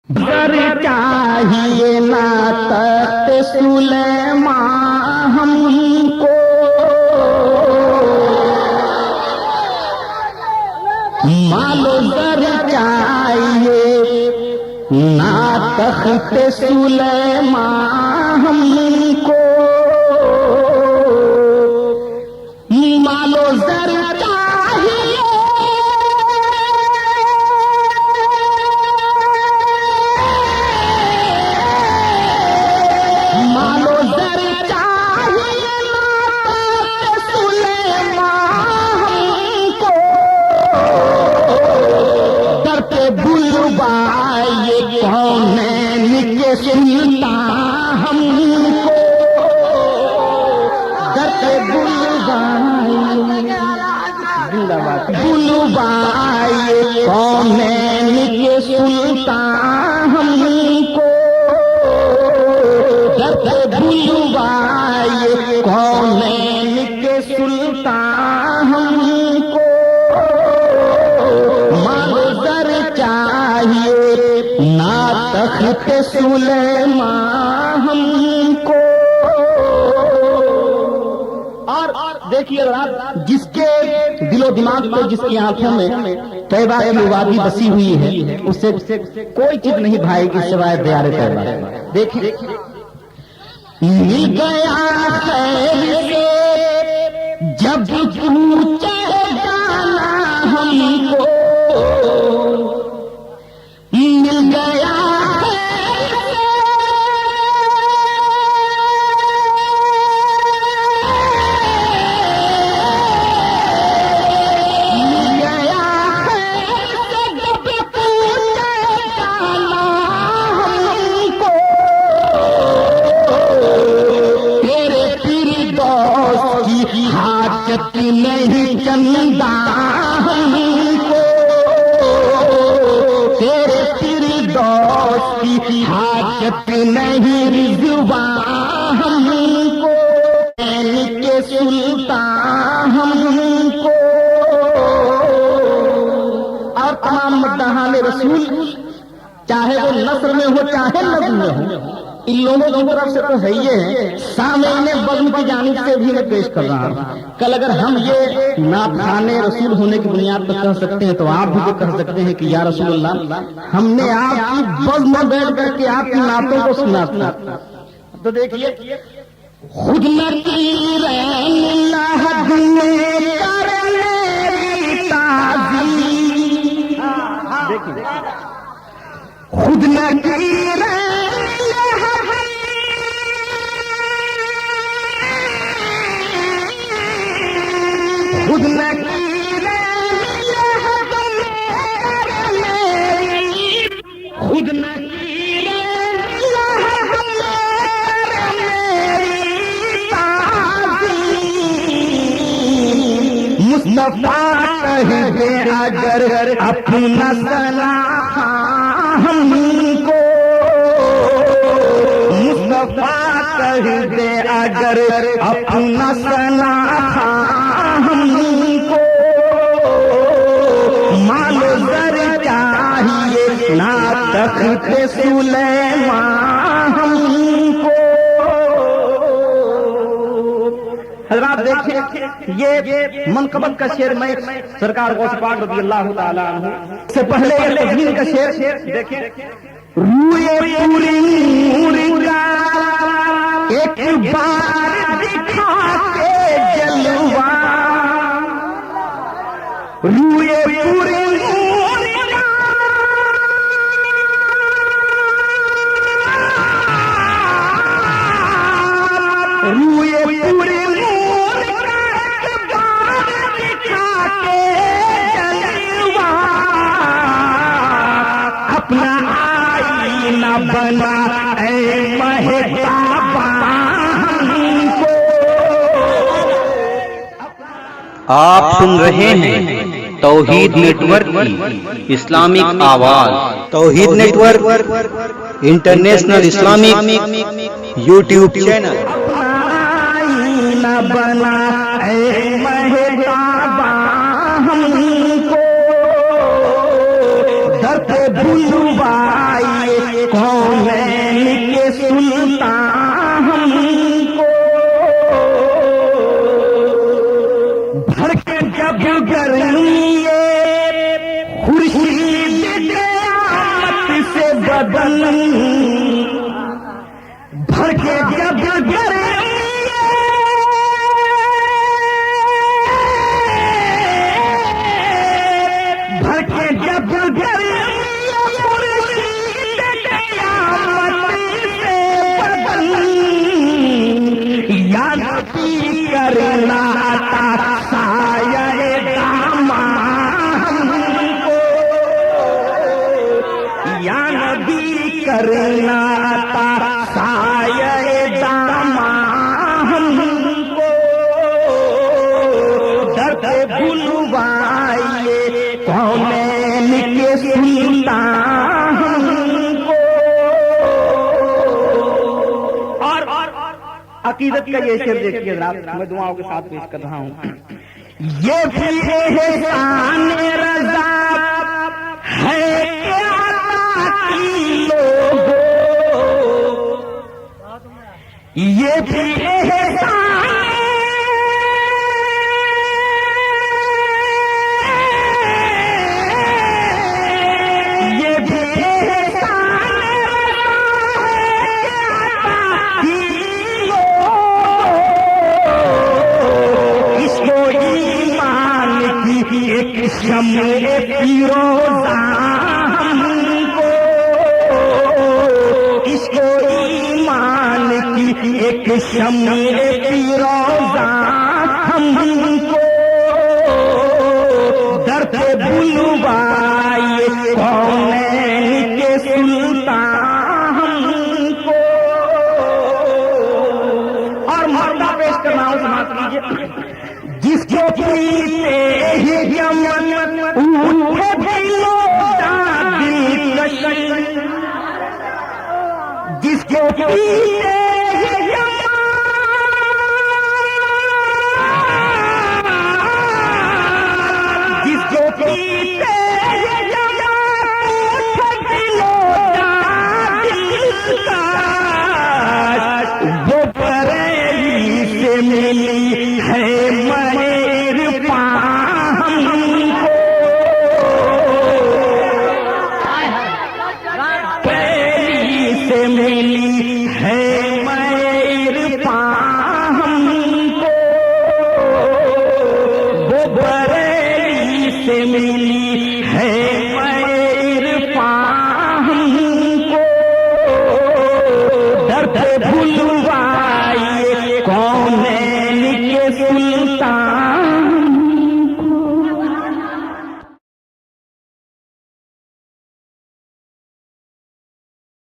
घर चाहिए ना तख्त सुलेमान हमको, मालो घर चाहिए ना तख्त सुलेमान हमको, मालो घर सुनता हमको, दर्द बुलवाए कौनैन के सुनता हमको, दर्द बुलवाए कौनैन के सुनता हमको, मगर चाहिए ना तख्त सुलेमान हमको। और देखिए आप, जिसके दिलो दिमाग पे, जिसकी आंखों में तैबा की वादी बसी हुई है, उससे कोई चीज नहीं भाएगी सिवाय प्यारे तैबा। देखिए मिल गया खैर से जब पूछे जाना हमको, मिल गया नहीं चंदा हमको, तेरे फिरदौस की हाजत नहीं रिज़वा हमको, के सुल्तान हमको। और तमाम मद्दाहाने रसूल, चाहे वो नस्र में हो चाहे नज़्म में हो, इन लोगों की तरफ से तो है ये है, सामने बज़्म की जानिब से भी मैं पेश कर रहा हूँ। कल अगर हम ये नाथाने रसूल होने की बुनियाद पर कह सकते हैं, तो आप भी कह सकते हैं कि या रसूलल्लाह, हमने आपकी बज़्म में बैठ करके आपकी नातों को सुना था। तो देखिए, खुद खुद खुद खुद मुस्तफा कह दे अगर अपना सलाह हमको, मुस्तफा कह दे अगर अपना सलाह हमको, मालो जर चाहिए ना तख्त सुलेमान हमको। हज़रात देखिए, ये मनकबत का शेर मैं सरकार गौस पाक रज़ी अल्लाह ताला अन्हु से पहले ये तज़मीन का शेर देखिए, रूए पूरी नूर का एक बार दिखा के जलवा, रूए पूरी नूर का रूए पूरी नूर का एक बार दिखा के जलवा, अपना आईना बना ऐ महताबा हमको। आप सुन रहे हैं तौहीद नेटवर्क की इस्लामिक आवाज। Tauheed network international Islamic YouTube channel. आईना बना ऐ महताबा हमको, दर्द बुलवाए बदन भर के जब भर के जब करना साये दामा हमको या नबी करना साये दामा हमको दर्द बुलवाइए कौन के सुनता हमको। और अकीदत का ये शेर देखिए जनाब, मैं दुआओं के साथ पेश कर रहा हूँ। ये भी एहसान रज़ा है क्या की लोगों, ये भी एहसान ये भी एक शम्मे फिरोजा हमको, इसको ईमान की एक शम्मे फिरोजा हमको दर्द बुलवाए कौनैन के सुल्तान हमको। और मर्दा पेश करना हो समाज कीजिए, जिसको पीते ही यमन उठे दिलो दिल, जिसको पीते ही यमन जिसको पीते ही यमन उठे दिलो दिल का, वो बरेली से मिली है